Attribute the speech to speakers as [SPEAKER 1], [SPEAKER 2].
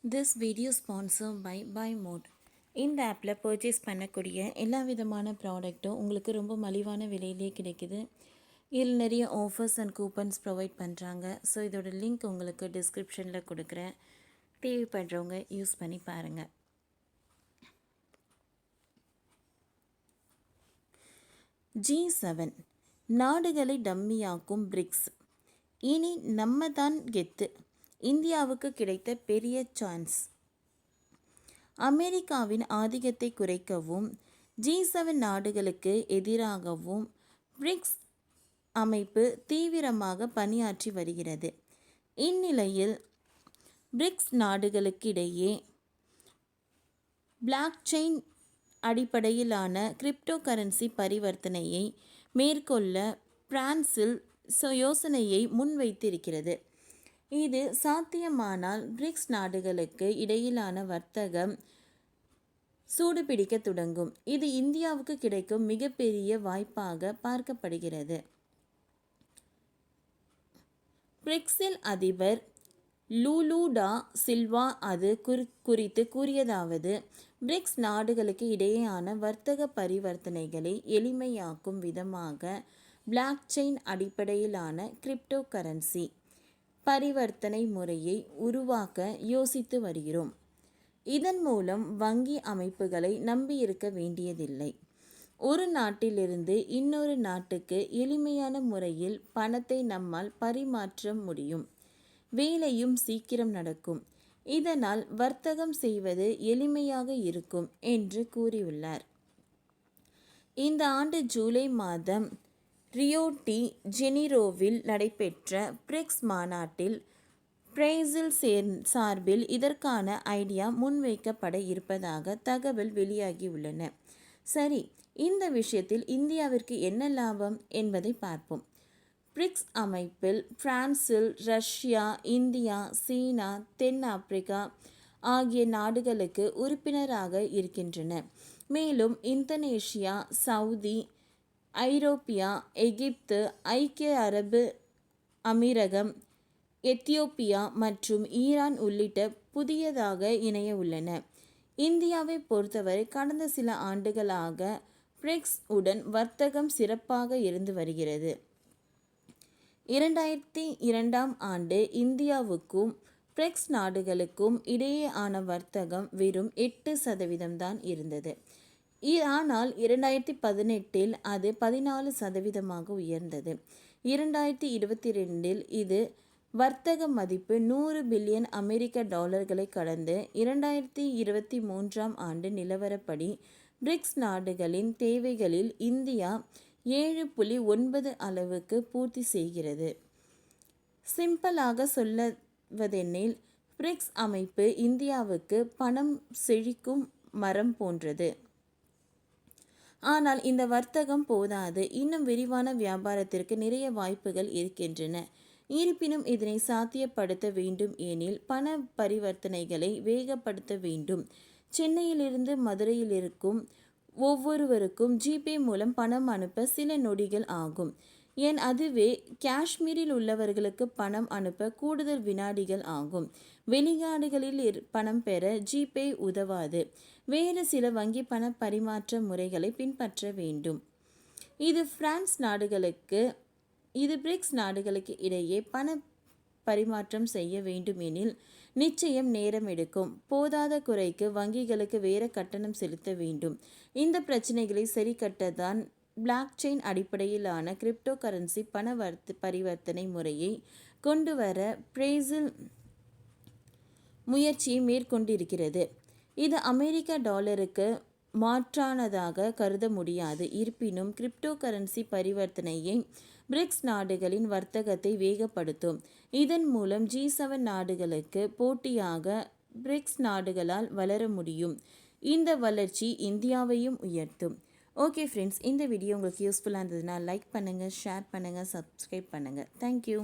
[SPEAKER 1] This video sponsored by Buy Mode. இந்த ஆப்பில் purchase பண்ணக்கூடிய எல்லா விதமான ப்ராடக்ட்டும் உங்களுக்கு ரொம்ப மலிவான விலையிலே கிடைக்குது. இதில் நிறைய ஆஃபர்ஸ் அண்ட் கூப்பன்ஸ் ப்ரொவைட் பண்ணுறாங்க. ஸோ இதோட லிங்க் உங்களுக்கு டிஸ்கிரிப்ஷனில் கொடுக்குறேன். தேவைப்படுறவங்க யூஸ் பண்ணி பாருங்கள். G7 நாடுகளை டம்மியாக்கும் பிரிக்ஸ். இனி நம்ம தான் கெத்து. இந்தியாவுக்கு கிடைத்த பெரிய சான்ஸ். அமெரிக்காவின் ஆதிக்கத்தை குறைக்கவும் G7 நாடுகளுக்கு எதிராகவும் பிரிக்ஸ் அமைப்பு தீவிரமாக பணியாற்றி வருகிறது. இந்நிலையில் பிரிக்ஸ் நாடுகளுக்கிடையே பிளாக் செயின் அடிப்படையிலான கிரிப்டோ கரன்சி பரிவர்த்தனையை மேற்கொள்ள பிரான்சில் யோசனையை முன்வைத்திருக்கிறது. இது சாத்தியமானால் பிரிக்ஸ் நாடுகளுக்கு இடையிலான வர்த்தகம் சூடுபிடிக்க தொடங்கும். இது இந்தியாவுக்கு கிடைக்கும் மிகப்பெரிய வாய்ப்பாக பார்க்கப்படுகிறது. பிரிக்ஸில் அதிபர் லூலு டா சில்வா அது குறித்து கூறியதாவது, பிரிக்ஸ் நாடுகளுக்கு இடையேயான வர்த்தக பரிவர்த்தனைகளை எளிமையாக்கும் விதமாக பிளாக் செயின் அடிப்படையிலான கிரிப்டோ கரன்சி பரிவர்த்தனை முறையை உருவாக்க யோசித்து வருகிறோம். இதன் மூலம் வங்கி அமைப்புகளை நம்பியிருக்க வேண்டியதில்லை. ஒரு நாட்டிலிருந்து இன்னொரு நாட்டுக்கு எளிமையான முறையில் பணத்தை நம்மால் பரிமாற்ற முடியும். வேலையும் சீக்கிரம் நடக்கும். இதனால் வர்த்தகம் செய்வது எளிமையாக இருக்கும் என்று கூறியுள்ளார். இந்த ஆண்டு ஜூலை மாதம் ரியோ டி ஜெனிரோவில் நடைபெற்ற பிரிக்ஸ் மாநாட்டில் பிரேசில் சார்பில் இதற்கான ஐடியா முன்வைக்கப்பட இருப்பதாக தகவல் வெளியாகியுள்ளன. சரி, இந்த விஷயத்தில் இந்தியாவிற்கு என்ன லாபம் என்பதை பார்ப்போம். பிரிக்ஸ் அமைப்பில் பிரான்சில் ரஷ்யா, இந்தியா, சீனா, தென் ஆப்பிரிக்கா ஆகிய நாடுகளுக்கு உறுப்பினராக இருக்கின்றன. மேலும் இந்தோனேஷியா, சவுதி, ஐரோப்பியா, எகிப்து, ஐக்கிய அரபு அமீரகம், எத்தியோப்பியா மற்றும் ஈரான் உள்ளிட்ட புதியதாக இணைய உள்ளன. இந்தியாவை பொறுத்தவரை கடந்த சில ஆண்டுகளாக பிரிக்ஸ் உடன் வர்த்தகம் சிறப்பாக இருந்து வருகிறது. 2002ஆம் ஆண்டு இந்தியாவுக்கும் பிரிக்ஸ் நாடுகளுக்கும் இடையேயான வர்த்தகம் வெறும் 8% தான் இருந்தது. ஆனால் 2018இல் அது 14% உயர்ந்தது. 2022இல் இது வர்த்தக மதிப்பு $100 பில்லியன் அமெரிக்க கடந்து 2023ஆம் ஆண்டு நிலவரப்படி பிரிக்ஸ் நாடுகளின் தேவைகளில் இந்தியா 7.9 அளவுக்கு பூர்த்தி செய்கிறது. சிம்பிளாக சொல்வதெனில் பிரிக்ஸ் அமைப்பு இந்தியாவுக்கு பணம் செழிக்கும் மரம் போன்றது. ஆனால் இந்த வர்த்தகம் போதாது. இன்னும் விரிவான வியாபாரத்திற்கு நிறைய வாய்ப்புகள் இருக்கின்றன. இருப்பினும் இதனை சாத்தியப்படுத்த வேண்டும் எனில் பண பரிவர்த்தனைகளை வேகப்படுத்த வேண்டும். சென்னையிலிருந்து மதுரையில் இருக்கும் ஒவ்வொருவருக்கும் ஜிபே மூலம் பணம் அனுப்ப சில நொடிகள் ஆகும். அதுவே காஷ்மீரில் உள்ளவர்களுக்கு பணம் அனுப்ப கூடுதல் வினாடிகள் ஆகும். வெளிநாடுகளில் பணம் பெற ஜிபே உதவாது. வேறு சில வங்கி பண பரிமாற்ற முறைகளை பின்பற்ற வேண்டும். இது பிரிக்ஸ் நாடுகளுக்கு இடையே பண பரிமாற்றம் செய்ய வேண்டுமெனில் நிச்சயம் நேரம் எடுக்கும். போதாத குறைக்கு வங்கிகளுக்கு வேறு கட்டணம் செலுத்த வேண்டும். இந்த பிரச்சனைகளை சரி கட்டத்தான் பிளாக் செயின் அடிப்படையிலான கிரிப்டோ கரன்சி பண பரிவர்த்தனை முறையை கொண்டு வர பிரேசில் முயற்சியை மேற்கொண்டிருக்கிறது. இது அமெரிக்க டாலருக்கு மாற்றானதாக கருத முடியாது. இருப்பினும் கிரிப்டோ கரன்சி பரிவர்த்தனையை பிரிக்ஸ் நாடுகளின் வர்த்தகத்தை வேகப்படுத்தும். இதன் மூலம் G7 நாடுகளுக்கு போட்டியாக பிரிக்ஸ் நாடுகளால் வளர முடியும். இந்த வளர்ச்சி இந்தியாவையும் உயர்த்தும். ஓகே ஃப்ரெண்ட்ஸ், இந்த வீடியோ உங்களுக்கு யூஸ்ஃபுல்லாக இருந்ததுன்னா லைக் பண்ணுங்கள், ஷேர் பண்ணுங்கள், சப்ஸ்கிரைப் பண்ணுங்கள். தேங்க்யூ.